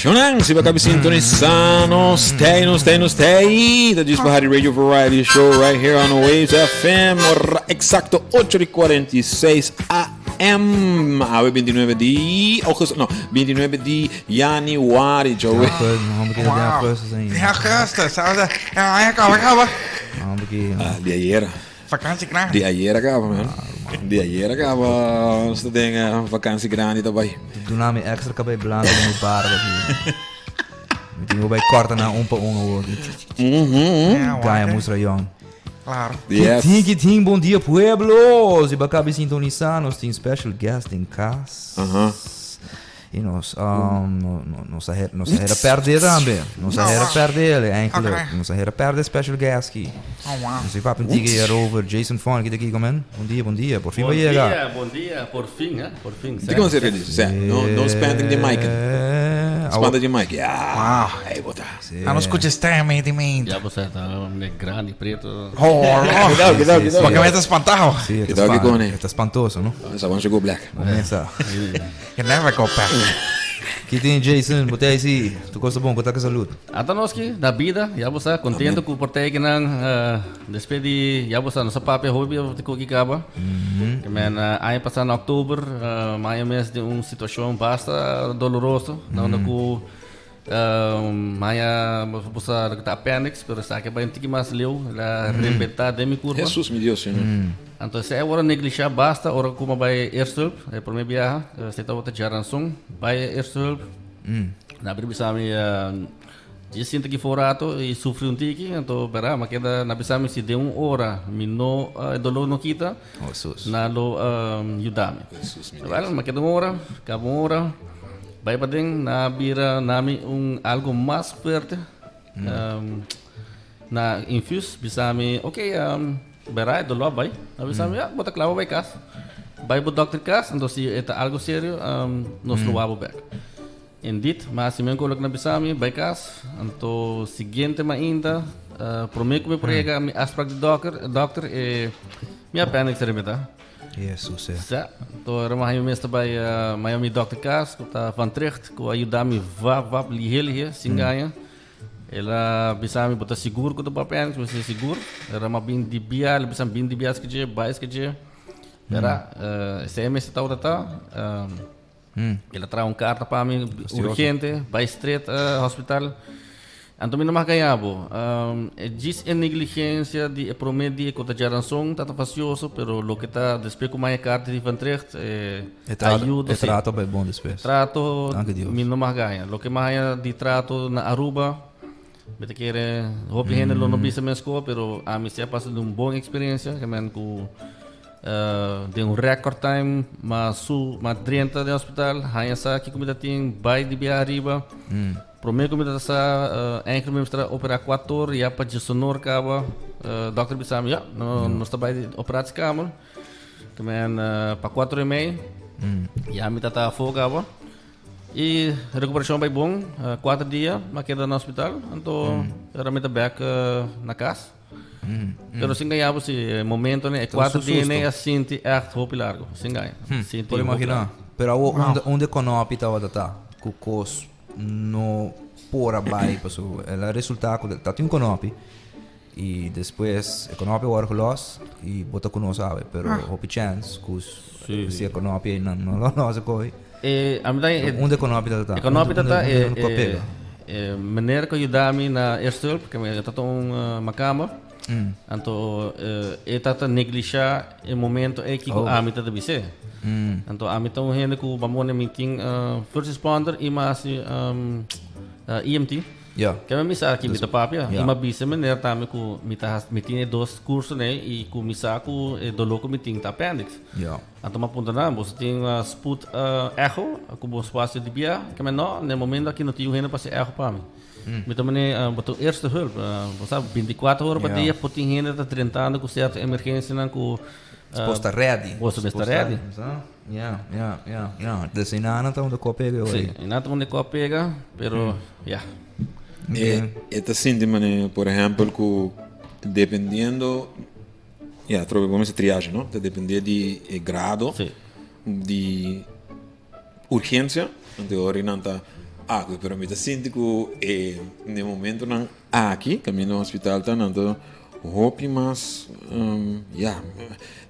Shunang, si baka sintonizar, no stay. The Disco Bahari Radio Variety Show right here on Waves FM. Exacto 8:46 AM. 29 di augustus, no, 29 di januari, Joey. Ja, gasten. Di ayer. Vakantie klaar. Di ayer acaba, man. Di ayer acaba ons dingen vakantie gedaan niet erbij. Doe nou meer extra kabij belangrijk in mijn paarden. Moet je bij korte na ompa worden. Gaia Musra Young. Claro. Yes. Ting, bom dia, pueblos. E bacabe sintonizar, nós tem special guest em casa. E nós era perder também. Nós era perder, eigenlijk. Nós era perder special guest aqui. Oh, wow. Nós vamos een tigre over Jason Fon, que aqui komen. Bom dia, por fim vai chegar. Bom dia, por fim, hè? Por fim. O que você quer dizer? Não expanding the mic. Expanding the mic. Wow. Hey, bota. Ah, não escute estranho, meio. Ja, você tá grande, preto. Oh, Cuidado. porque me está espantado. Sim, Cuidado com ele. Está espantoso, não? Só vamos jogar black. Começa. Que never go back. Que tem Jason, botei assim, tu gosta bom, conta com saúde. Ato nós que da vida, já você contente com o portei que não despedi, já você nossa papel hobby de coque caba. Que men aí passar em outubro, maio mês de uma situação basta doloroso, não com Maya você está appendix, pero sabe que vai ter que mais leu, la repetir de minha curva. Jesus me Deus, Senhor. Então, se é hora negligenciar, basta, hora como vai erstulp, é por minha viagem, se está outra geração, vai erstulp, na bribisami, já sinto que forato e sofre tiki, então, pera, mas queda na bribisami se de hora, mino, dolor no kita, na lo yudami. Well, mas queda hora, acaba hora, vai para dentro, na bira, nami algo mais forte, na infuse, bisami, ok, berai do lobai, habis ya bota clavo by kas, by bu doctor kas, então se é algo sério, nós luabo back. Indeed, mas se me coloco na bisami by kas, então seguinte ma ainda, prometo me prega me aspect de doctor e minha appendix rebeta. Jesus, é. Ja, então era mais mesmo by Miami doctor kas, tá van Tricht, que ajuda-me vap lihe singanha. Ela bisa me botar seguro com o papel, você seguro. Era uma bem de bia, ela bisa bem de bia que dia, bais que dia. Era, SMS tá. Ela traz carta para mim urgente, vai street hospital. Então me não mais ganhava. Diz negligência de prometer que a geração tá facioso, pero lo que tá depois com mais carta de Van Tricht ajuda. Trato bem bom depois. Trato, me não mais ganha. Lo que mais de trato na Aruba. Bete quer hopi hene lo no bisa mesko, pero a mim se passa de uma boa experiência, que men com de record time, mas 30 de hospital, hanya sa que comida tem vai de bia arriba. Primeiro comida sa enkele mestra opera 4 horas, e para de sonor cava, doctor bisa me, ja, no está vai de operatie kamer. Que men para 4h30, ja me tá folgava. E recuperação vai bom, 4 dias, mas queda no hospital, então era me back na casa. Pero sem ganhar você momento né, 4 dias nem assim echt hoop largo, sem ganhar. Pode imaginar. Pero onde conopi tava tá, cucos no pora bai, passo, ela resultado tá tem conopi. E depois econopi o arcolos e bota conosco sabe, pero hope chance cus se econopi não não coi. A medida onde econopi tá? Econopi tá meneer que ajuda-me na erstulp, que me tá uma cama. Então tá negligenciar o momento que a mim tá de bise. Então a mim tá gente que vamos na meeting first responder e mas EMT. Ja. Que me misa aqui mita papia, e ma bisa meneer também que mita dois cursos né e que misa que do loco meeting tá appendix. Ja. Então ma ponta na, você tem sput echo, que bom espaço de bia, que no momento aqui não tinha gente para ser echo para mim. Então me botou eerste hulp, você 24 horas para dia, potin gente tá tentando com certa emergência não com Posta ready. Posta ready. Ja. Dus in aan então de copega hoje. Sim, in aan de copega, pero Esta síntoma, por exemplo, que dependendo, vamos a triagem, não? Depende de grado, de urgência, então, água, pero me sinto que no momento não aqui, caminho no hospital tá não roupa mais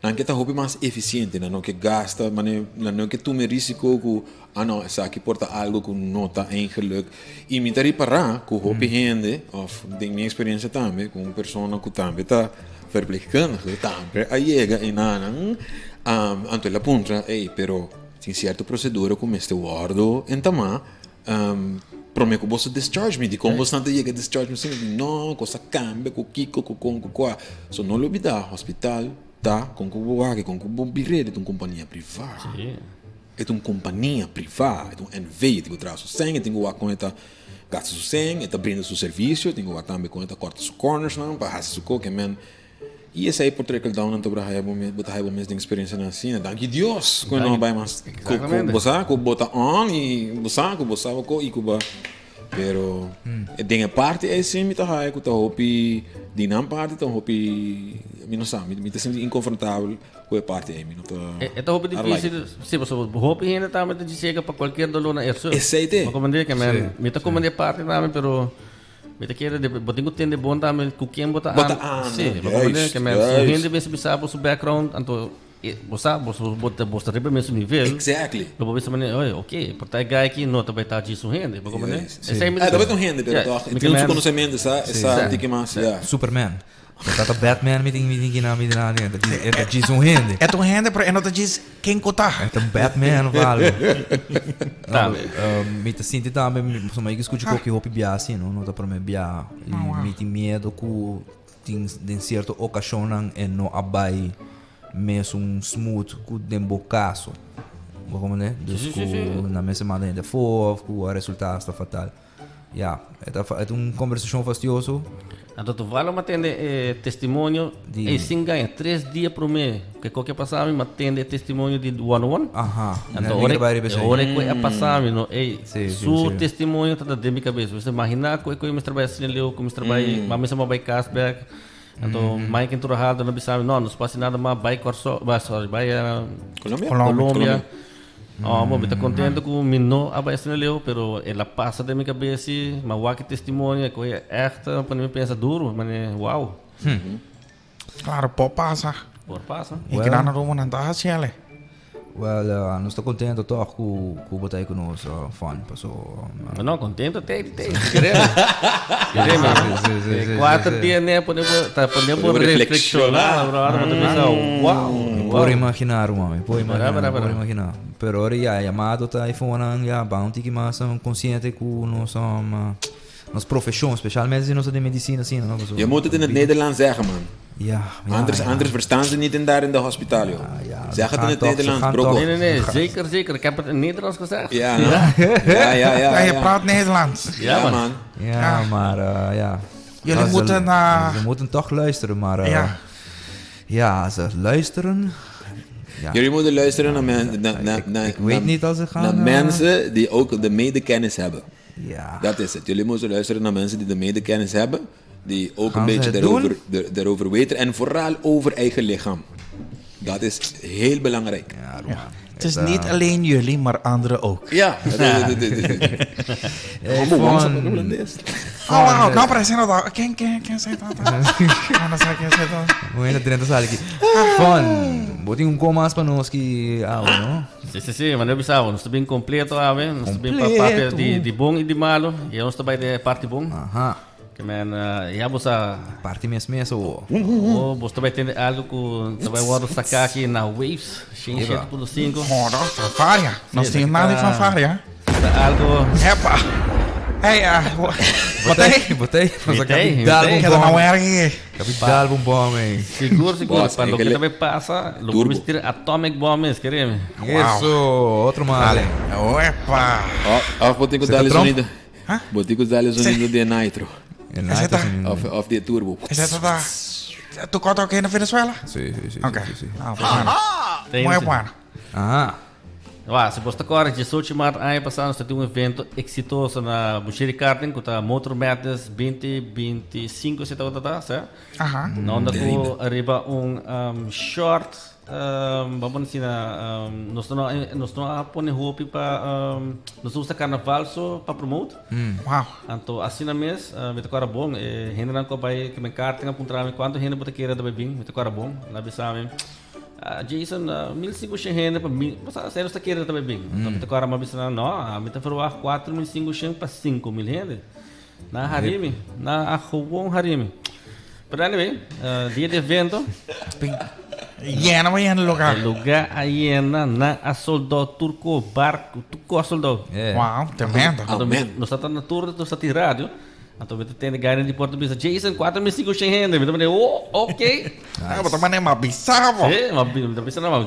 não que tá roupa mais eficiente, não que gasta, mas não que tome risco com não, essa aqui porta algo com nota eigenlijk e me tá reparar com roupa rende, of de minha experiência também com uma pessoa que também tá verpleegkundige também aí chega e não anto la punta pero tem certa procedura como este guardo então prometo que você discharge me de como você não chega discharge me assim não coisa cambia com kiko com qua so não olvidar hospital tá com com birrede de uma companhia privada é uma companhia privada é um NV que traz o sangue tem que com esta gasta o sangue esta brinda seu serviço tem que também com esta corta os corners não para fazer o que man. E esse aí por trickle down então para botar mais de experiência na cena. Danke Deus, quando não vai mais com bota on e você com e cuba. Pero tem a parte é sim me tá aí com tá hopi de não parte então hopi me não sabe me tá sendo inconfortável com a parte aí me não tá. É tá hopi difícil se você hopi ainda tá mas de chega para qualquer dolor na erso. Esse aí tem. Mas como dizer que me tá como de parte também pero Beta kira de botinho tende bom também com quem bota sim mas que me rende bem se sabe o background então você riba mesmo nível exactly lo vou ver também ok portai guy aqui não também tá disso rende mas como né esse aí também não rende pero tem um conhecimento essa de que mais Superman. Dat Batman met het diz rende. É um rende, pero não diz quem cotar. É Batman vale. Me te sinto também, só mais que escute qualquer roupa bia assim, não tá para me bia. Me tem medo que tem certa ocasião e não abai mesmo smooth com dembocaço. Como né? Na minha semana ainda for, o resultado está fatal. É uma conversação fastidiosa. Então tu vai lá atender testemunho e sim ganha 3 dias por mês que qualquer passagem atende testemunho de one-on-one. Então hora que é passagem não seu testemunho tá dentro da minha cabeça você imagina que eu me trabalho assim leu como trabalho mas me vai cashback então mais que entrado não sabe não passa nada mais vai Colômbia. Bom, me tá contente com mim não abaixo não leu, pero ela passa da minha cabeça, mas o que testemunha que é extra, para mim pensa duro, mas uau. Claro, por passa. E que não rumo não tá assim, Well, não estou contente tô com botar com nós fã, passou. Não, contente até queremos. 4 dias né, podemos reflexionar, agora vamos pensar, uau. Por imaginar, Pero ahora ya llamado tá iPhone ya bounty que mais são consciente com nossa profissão, especialmente nossa de medicina assim, não? Je moet het in het Nederlands zeggen, man. Anders verstaan ze niet daar in de hospital, joh. Zeg het in het Nederlands, bro. Nee, zeker. Ik heb het in Nederlands gezegd. Ja. Je praat Nederlands. Ja, man. Ja, maar ja. Jullie moeten ze moeten toch luisteren, maar ja, ze luisteren. Ja. Jullie moeten luisteren naar ik weet niet als ze gaan naar mensen die ook de medekennis hebben. Ja. Dat is het. Jullie moeten luisteren naar mensen die de medekennis hebben, die ook een beetje daarover weten en vooral over eigen lichaam. Dat is heel belangrijk. Ja. Het is niet alleen jullie, maar anderen ook. Ja. Não parece nada. Quem sai tanto? Não sei quem sai tanto. Bueno, tenemos aqui. Fun. Botem comas para nós que não? Sim, mas não precisava. Nós estamos bem completo, nós estamos bem para parte de bom e de malo. E nós estamos de parte bom. Que men, você parte mesmo. Você vai ter algo que vai guardar sacar aqui na Waves 107.5. Ora, fanfaria. Nós temos nada de fanfaria. Algo. Epa. Hey, botei. Queda não era aqui. Capital bomb, man. Seguro. Quando que também passa, lo vamos ter atomic bombs, queremos. Isso, outro mal. Epa. Botei com o sonido. Botei com o sonido de nitro. Of de turbo. Tu conta aqui na Venezuela? Sim. Ok. Muito bom. Se você agora, 18 de março, ano passado, nós tivemos um evento exitoso na Bushiri Karting, com a Motor Madness 2025, se está certo? Aham. Onde com arriba short, vamos dizer, nós não põe roupa para, nós usamos carnaval só para promote. Uau. Então, assim na mês, me toca bom, gente não vai que me karting a puntar me quanto gente pode querer também bem, me toca bom, lá bisa Jason, 1.500 gente para mim, mas sério está querendo também bem. Então, me toca uma bisa não, me toca 4.500 para 5.000 gente. Na Harimi, na Ahubon Harimi. Pero anyway, dia de evento. Llena vai no lugar. O lugar aí na a soldado turco barco, turco a soldado. Uau, tremendo. Então, nós estamos na tour do Sati Rádio. Então, você tem ganho de português. Jason, 4.500 gente. Então, ok. Ah, mas também é uma bizarra.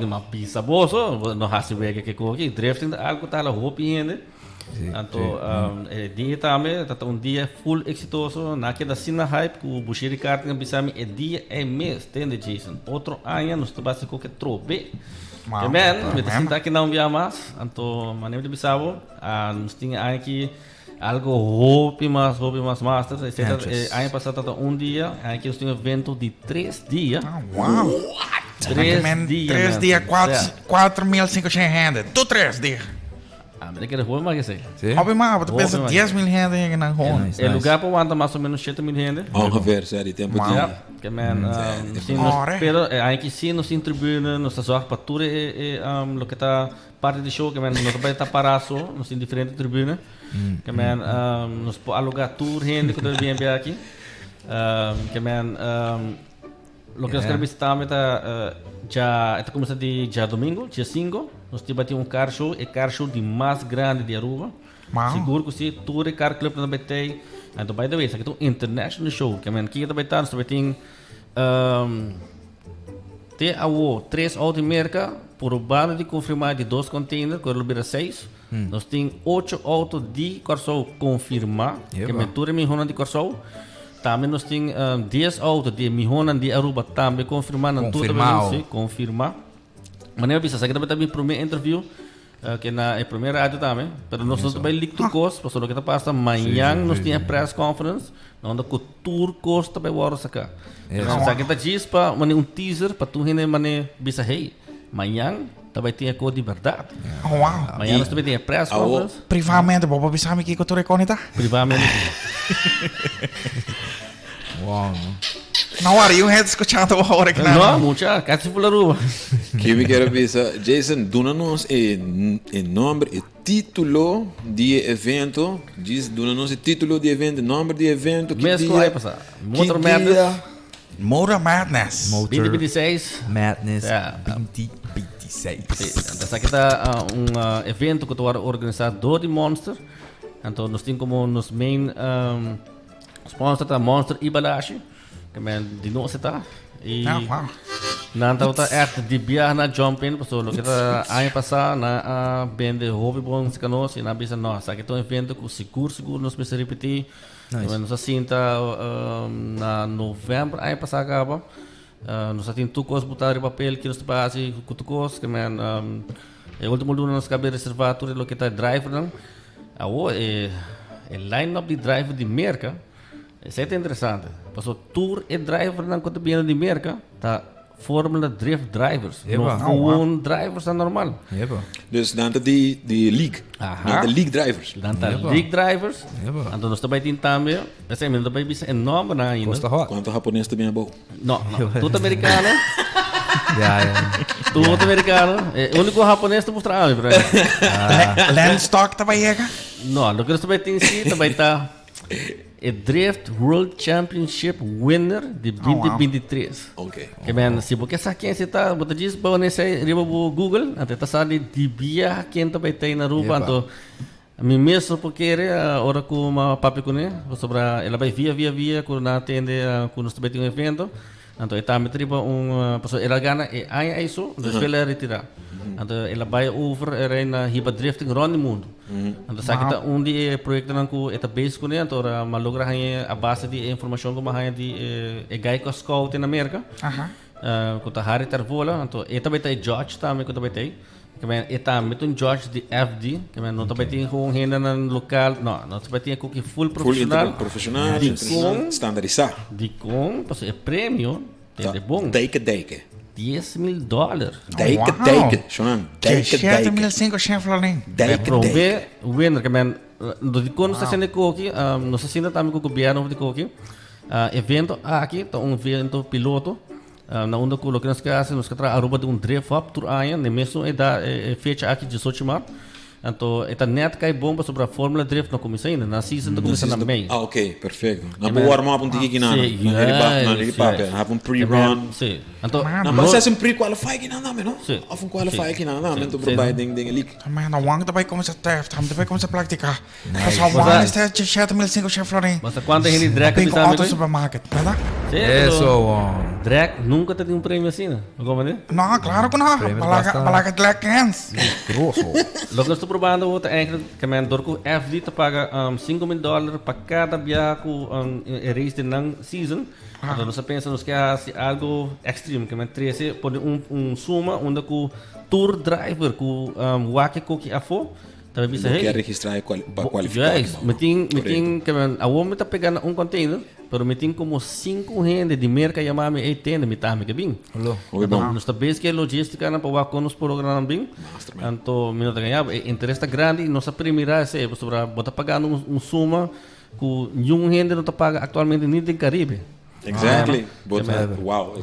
Uma pizza boa, não hace vega que coque. Drifting, algo tá lá, roupa ainda. Então, dia também, tá um dia full exitoso. Naquela cena hype, que o Bushiri Karting bisami é dia é mês, entende, Jason? Outro ano, nós estamos com que trobe. Também, me sinto que não via mais. Então, maneira de bisabo, nós tínhamos aqui algo roupa mais masters, etc. Ano passado, um dia, aqui nós tínhamos evento de 3 dias. Uau. 3 dias. 3 dias, 4.500 gente. Tu 3 dias. Me quer roupa mais que sei. Óbvio, mas tu pensa 10.000 gente na rua. É lugar para aguentar mais ou menos 7.000 gente. Ongeveer, sério, tempo de... Que pero aqui sim nos tribuna, nos sorte para tudo o que está parte do show, que nós vai estar parado, nos em diferentes tribunas. Que nos pode alugar tour gente que está bem aqui. Que o que nós queremos visitar já está começando dia domingo, dia 5. Nós temos um car show, é car show de mais grande de Aruba. Seguro que se tudo é car club também tem. Então, by the way, isso aqui é um international show. Que aqui também está, nós também tem tem 3 autos de merca por banda de confirmar de 2 containers, que libera 6. Nós temos 8 autos de Corsol confirmar, que é tudo Mihona de Corsol. Também nós temos 10 autos de Mihona de Aruba também confirmando tudo também confirmar. Mas não é isso, aqui também primeiro interview que na primeira rádio também, mas nós também ligo turcos, porque o que está passando amanhã nós temos press conference, onde o turcos também vai sacar. Então, aqui está diz para um teaser para tu gente mané bisa hey, amanhã também tem a cor de verdade. Uau. Amanhã nós também tem press conference. Privadamente, bobo, bisa me que tu reconita? Privadamente. Uau. Não hora eu had escutado a hora que não. Mucha, casi full Aruba. Que me quero pensar, Jason, dona-nos o nome e título de evento. Diz, dona-nos o título de evento, nome de evento. Mês que vai passar. Motor Madness. Motor Madness. 2026. Madness 2026. Essa aqui está um evento que estou a organizar de Monster. Então, nós temos como nos main sponsor da Monster Ibalashi. Que de nós está e não está echt de viajar na jumping, porque o que está ano passado na vende hobby bom se canos e na bisa nós, aqui estou evento com seguro nós precisa repetir, nós assim está na novembro ano passado acaba, nós temos tudo coisa botar em papel que nós base com tudo coisa que é o último lugar nós cabe reservar tudo o que está driver não, é line-up de driver de merca. Isso é interessante. Passou tour e driver na conta bem de merca, tá? Fórmula Drift Drivers. Não drivers é normal. Dus dan de league. Dan de league drivers. Dan de league drivers. Então nós também temos também, essa é também bisa enorme na ainda. Quanto japonês também é bom? Não, tudo americano. Tudo americano. O único japonês que mostrar para ele. Landstock também é? Não, o que nós também temos aqui também tá é Drift World Championship winner de 2023. Ok. Que se você sabe quem está, você diz para nesse riba Google, até tá sabe de via quem também tem na Aruba, então a mim mesmo porque era hora com uma papi com ele, sobre ela vai via quando atende quando nós também tem um evento. Então está me triba pessoa ela ganha e aí isso, depois ela retirar. Então ela vai over na hiba drifting around the mundo. Então sabe que de projeto não com eta base com ele, então malogra a base de informação como a de Geico Scout na América. Com a Harry Tarvola, então e também tem George também que também tem. que men eta met un George de FD, que men não também tem com renda no local, não também tem com que full profissional. Profissional, standaardizado. De com, passo é prêmio, é bom. Deke. $10,000. Deke, Shonan. Deke. 7.500 chef florin. Deke. O winner, que men, do de quando está sendo aqui, nós assinamos também com o governo de aqui, evento aqui, tá evento piloto. Na onda que nós queremos que traga Aruba de drift up tour aia, nem mesmo é da fecha aqui de 18 de março. Então, é net cai bomba sobre a Fórmula Drift não começa ainda, na season não começa na May. Ok, perfeito. Na boa warm-up um tiki na have pre-run. Sim. Então, mas se é pre-qualify aqui não, não. Of qualify aqui não, então providing leak. Mas não vão também começar drift, também começar prática. Mas só vão estar de 7.500 chef florin. Mas quando a gente drag Big auto supermarket, verdade? Drag nunca tem um prêmio assim, não? Não, claro que não. Balaga Black Hands. Grosso. Logo estou probando outra eigenlijk que men door com FD te paga $5,000 para cada viagem com race de não season. Então nós pensamos que é algo extremo que men trece por suma onde com tour driver com wake coque afo. Também bisa hey. Quer registrar para qualificar. Yes, meeting que men a homem tá pegando container, pero meeting como 5 gente de merca chamame e tenda mitame que bem. Então nós tá base que logística na para com os programas bem. Então me não ganhar interesse grande e nossa primeira é sobre botar pagando suma com nenhum gente não tá paga atualmente nem em Caribe. Exactly. But wow,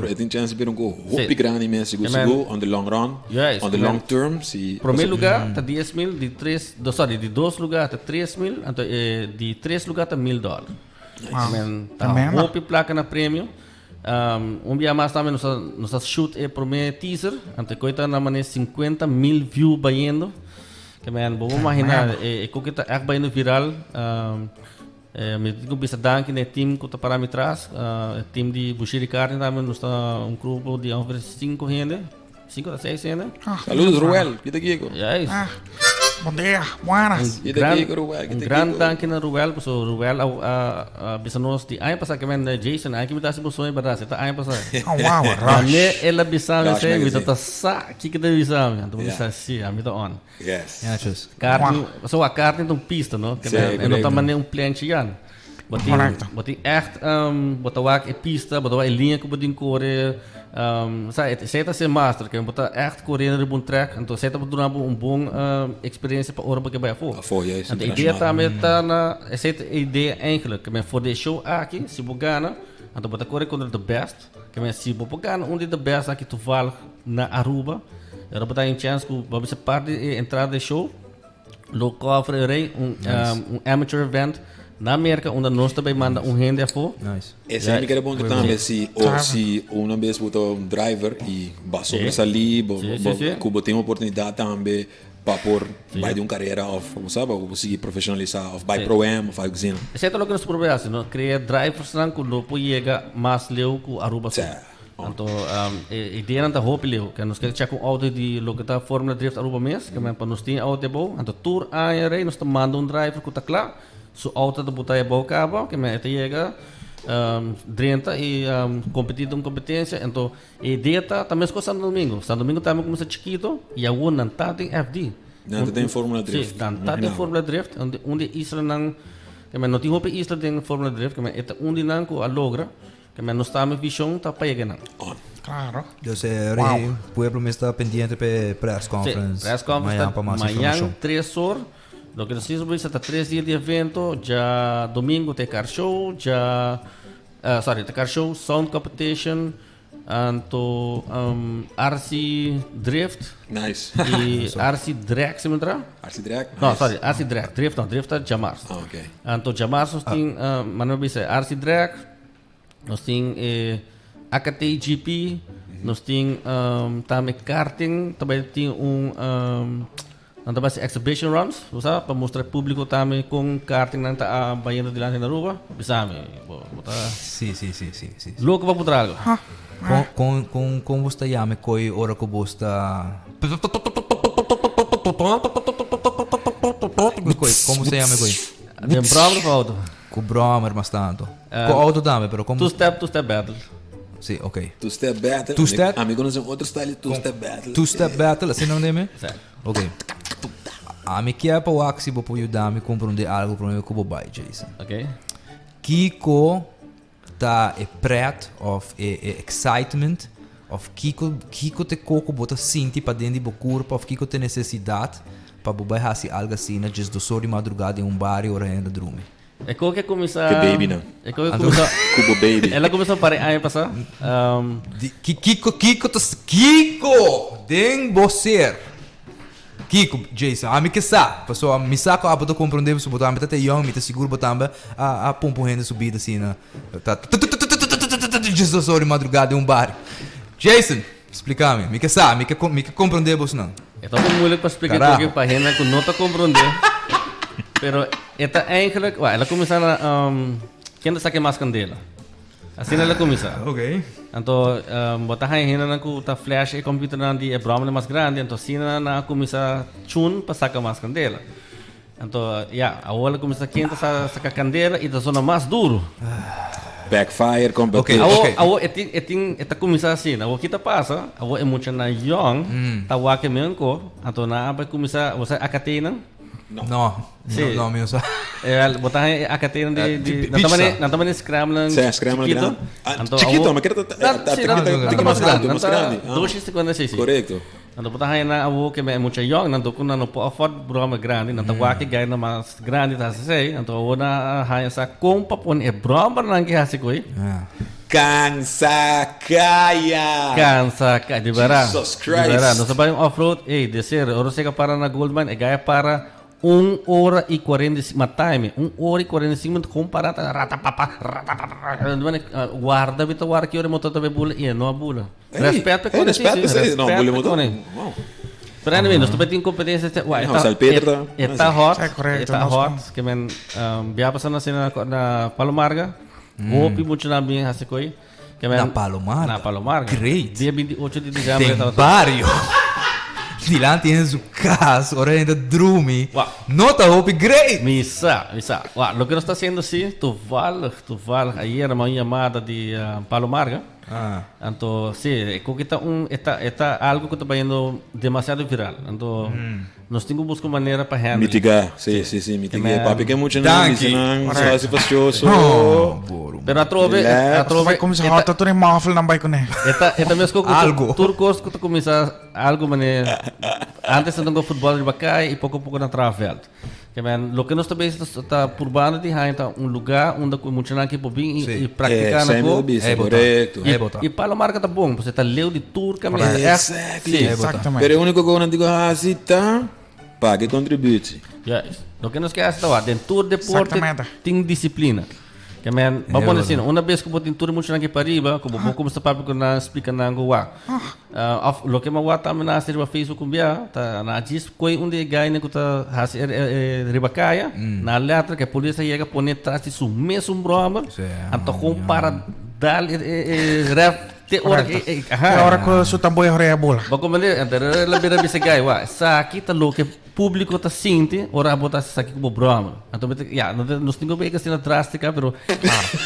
it tem chance de go hopi grande mesmo seguro on the long run, on the long term. Primeiro lugar tá 10,000, de 2 lugares tá 3,000, então de 3 lugares tá $1,000. Tá hopi placa na prêmio. Dia mais também nossa shoot é primeiro teaser, então coita na maneira 50,000 views baindo. Que man, vamos imaginar, que tá baindo viral. Me digo bisa danke ne team que está para mim atrás, team de Bushiri Carne também nós está grupo de over 5 gente, 5 a 6 gente. Saludos Ruel, que te digo. Yes. Bom dia, buenas. Grande danke na Ruel, porque Ruel bisa nós de ano passado que men Jason, aí que me dá se bolsões para dar, tá ano passado. Wow, rush. Ne ela bisa me sei, me tá sa, que deve bisa me, então bisa sim, a me tá on. Yes. Carne, só a carne então pista, não? Que não tá mané planche yan. Boti echt bota wak pista, bota wak linha que bodin core. Saya se master que bota echt correr de bom track, então saya tá durando bom experiência para ora porque vai for. A ideia também tá na essa ideia eigenlijk que me for de show aqui, se bogana, então bota correr contra the best, que me se bogana onde the best aqui tu val na Aruba. Era botar em chance que vai ser parte entrada de show. Local frei amateur event na América onde nós também manda gente for. Nice. Esse é que era bom de também se uma vez botou driver e passou essa ali, que tem uma oportunidade também para por vai de uma carreira of, sabe, ou conseguir profissionalizar of by pro-am of algo assim. Esse é o que nós promovemos, não? Criar drivers não que não pode chegar mais leu que Aruba. Então, ideia não tá roupa leu, que nós queremos checar com auto de local Fórmula Drift Aruba mês, que para nós tem auto bom, então tour aí nós manda driver que tá claro. So auto de botar bom cabo, que me chega drenta e competir em competência. Então, a ideia tá também com Santo Domingo. Santo Domingo também começa chiquito e a não tá tem FD. Não tem Fórmula Drift. Sim, não tem Fórmula Drift, onde Isla não, que me não tem roupa Isla tem Fórmula Drift, que me é onde não que a logra, que me não está me visão tá pega não. Claro. Eu sei, o pueblo me está pendiente para press conference. Press conference amanhã 3 horas. Lo que nós vamos hasta 3 dias de evento, já domingo tem car show, tem car show, sound competition, anto RC Drift. Nice. E RC Drag, se me lembra? RC Drag? Não, sorry, RC Drag, Drift não, Drift é Jamars. Ok. Anto Jamars nós tem, mas não sei, RC Drag, nós tem AKT GP, nós tem também karting, também tem Nanti basi exhibition runs, bisa para mostrar público também com karting nanti banhando de lá na Aruba, bisa me, bota. Sim. Louco para putar algo. Com você chama coi ora que você como se chama coi? Tem Brahmer auto. Com Brahmer bastante. Com auto também, pero como two step battle. Sim, ok. Two-step battle. Two-step? Amigo, nós temos outro style de two-step battle. Two-step battle, assim não é mesmo? Certo. Ok. A me quer para o axi para ajudar me compreender algo para mim como vai, Jason. Ok? Kiko tá preto of excitement of Kiko te coco bota sinti para dentro do corpo of Kiko tem necessidade para bobar assim algo assim na just do sol de madrugada em bar e hora ainda dorme. É como que começar... Que baby, não. É como que começar... Cubo baby. Ela começou a parar aí passar. Kiko tem você. Kiko, Jason, a mim que sabe, pessoal, me saco a botar compreender se botar, me tá young, me tá seguro botar, a pompo renda subida assim, né? Tá Jesus de madrugada em bar. Jason, explica-me, me que sabe, me que compreender você não. É tão muito para explicar aqui para gente que não está compreender. Pero esta eigenlijk, ela começa a quem saque mais candela. Assim ela começa. Ok. Então, botar aí na que tá flash e computer na de Abraham mais grande, então assim na começa tune para sacar mais candela. Então, agora começa quem tá sacar candela e da zona mais duro. Backfire, competition. Agora é começa assim, agora que tá passa, agora é muito na young, tá o que mesmo co, então na vai começar você a catena. Não, meu só. Botar a catena de na também scramble. Sim, scramble grande. Chiquito, mas que mais grande, mais grande. 2,56. Correto. Então botar aí na avo que é muito young, então quando não pode afford broma grande, então o que ganha mais grande tá sei, então na aí essa compra pon é broma não que assim coi. Cansa de bara. Jesus Christ. De bara, não sabe off-road, descer, ora chega para na Goldmine, ganha para 1 hora e 45 time, 1 hora e 45 minutos comparado guarda bita guarda que hora motor também bula e não bula. Respeita com isso. Não, bula motor. Pero anyway, nós também tem competência, está hot, que men via passando assim na Palomarga, hopi muito na bem assim coi, que men na Palomarga. Great. Dia 28 de dezembro tem barrio. De lá tienes o caso, ahora ainda dorme. Nota hopi great. Misa. Lo que nós está haciendo assim, tu val, ayer uma chamada de Palomarga. Então, sim, está algo que está sendo demasiado viral. Então, nós temos que buscar maneira para handle. Mitigar, sim, mitigar. Papi que é muito não, só se fastioso. Pero a trove vai começar a rota tudo em muffle não vai com ele. Eta mesmo que algo. Turcos que começa algo maneira. Antes de jogar futebol de bacai e pouco na travel. Que men, lo que nós também está por banda de então lugar onde muitos não querem vir e praticar na rua. Correto. E para a marca tá bom, você tá leu de tour caminho. Exatamente. Pero o único que eu não digo assim tá, pague contribute. Yes. Lo que nós queremos tá, dentro tour deporte tem disciplina. Que men, vamos dizer, uma vez que eu botin tudo muito aqui para riba, como vou começar para que na explica na angua. Lo que eu também na ser Facebook kumbia, tá na diz coi onde gai né que tá has riba caia, na letra que a polícia chega põe atrás de mesmo broma, então compara dal ref te hora que su tamboy hore bola. Ba como né, lebih bisa gai, sakit lo que público tá sente, ora botar sakit como broma. Então, nós temos que ser drástica, pero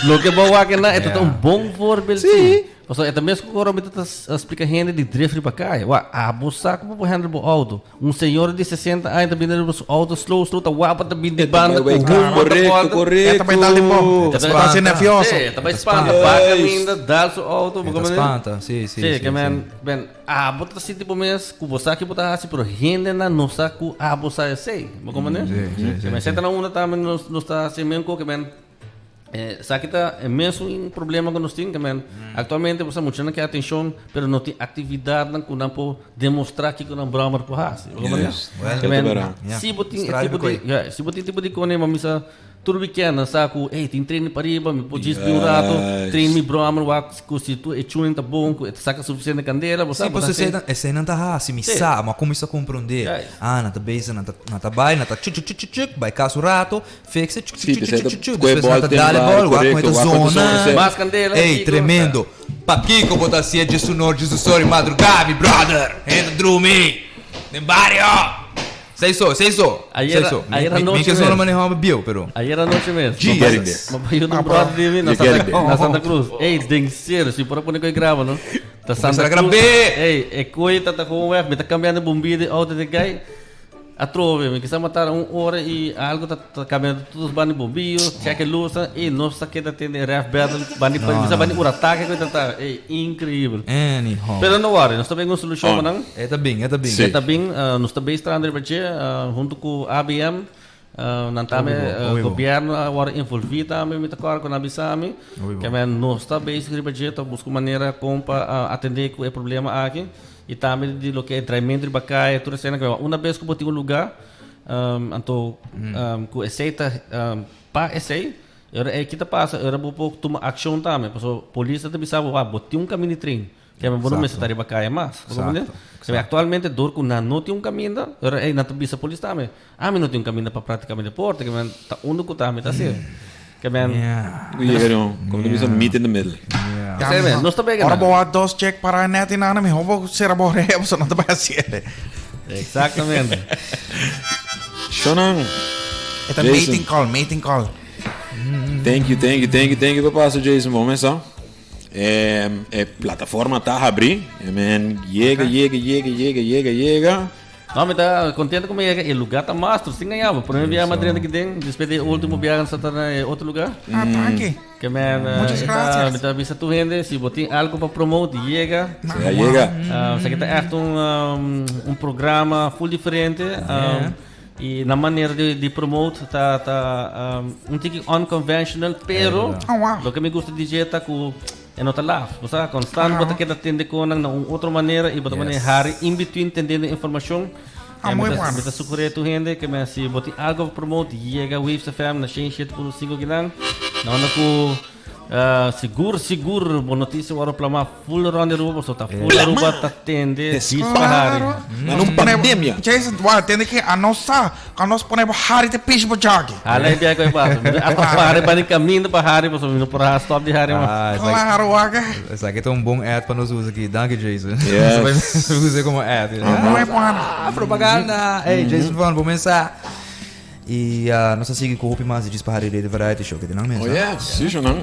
lo que bawa que na é tão bom voorbeeld. Sim. Então, é também que agora me tá explica gente de drift para cá. Abusar como por handle do auto. Senhor de 60 anos também no auto slow, tá guapa também de banda. Correto. Também dá de bom. Tá sendo nervioso. Também espanta, paga ainda, dá o auto, espanta, sim. Que men, botar assim tipo mês, que você que botar assim, pero gente não sabe que abusar sei. Como né? Mas senta na uma também não está assim mesmo que men sabe que é mesmo um problema que nós temos, atualmente você muito não quer atenção, mas não tem atividade que não pode demonstrar que não broma por raça. Se você tipo de coisa, mas tudo pequeno, sabe? Tem treino para riba, me pode dizer um rato, treino me broma, o constitui, tuning tá bom, saca suficiente candela, você pode ser. Esse não tá assim, me sabe, mas como isso compreender? Na tá base, na tá bem, na tá vai caso rato, fixa, depois na tá dale bola, com essa zona, mais candela. Ei, tremendo. Paquico botar assim de sonor, de sorry madrugada, brother, ainda dormir, nem barrio. Sei só. Ayer a noche Minha mesmo. não manejava bio, pero. Ayer anoche mesmo. Jesus. Mapayo ng brother din na You get it. na Santa Cruz. Ei, ding ser, si pura po ni ko grava, no? Ta Santa Começar a Cruz. gravar. Ei, e koi tata ko weg, bita cambiando bombilha de auto de gai. A trove, me quisa matar hora e algo tá cambiando todos os bani bombilho, check luz e não saque da tende ref battle, bani bisa bani urataque que tá, é incrível. Anyhow. Pero não worry, nós também com solução, não? Tá bem. Sim. Está bem, nós também estamos junto com a ABM, não também o governo agora envolvido também muito claro com a Abisami, que nós está bem escrever tá buscar maneira como para atender com o problema aqui e também de lo que é treinamento de bacai, tudo isso que uma vez que eu botei um lugar, então com aceita para esse era é que tá passa, era um pouco tomar ação também, porque a polícia também sabe, botei um caminho de trem. Que é bom não estar bacana mais, atualmente dor com não tem caminho, era é não bisa polícia também. Não tem caminho para praticamente deporte, que man tá único também tá assim. Que man Como bisa meet in the middle. não está bem. Ora boa dos check para net na me hobo será bom você não tá bem assim. Exatamente. Shonan. Esta Jason. mating call. Thank you, papasso Jason. Vamos começar. Plataforma tá a abrir. Chega. Não, me está contente como é o lugar tá mastro, sem ganhava. Por exemplo, a Madrid aqui dentro, depois do último viagem está em outro lugar. Tranqui. Que man, Muchas gracias. me está vista tu gente, se botem algo para promote, chega. Chega. Isso aqui tá um programa full diferente. E na maneira de promote tá um tique unconventional, pero o que me gusta de dizer tá com é nota lá, você constante bota que atende com na outra maneira e bota maneira hari in between entendendo informação. Me tá sugerir tu gente que me se bota algo promote chega Waves FM na change por 5 ginan. Não com seguro, boa notícia, o plama full round ruba, só tá full ruba tá tende disparare. Numa pandemia. Jason, tem que a nossa pone hari te pish bo jog. Além de que passa, a hari bani caminho para hari, você não para stop de hari. Claro, aga. Isso aqui é um bom ad para nós usar aqui. Danke, Jason. Yes. Usa como ad. Não é bom. Propaganda. Ei, Jason, vamos começar. E nós seguimos com o Hopi mais de Disparare de Variety Show, que tem não mesmo. Oh, yes. Sim, Shonan.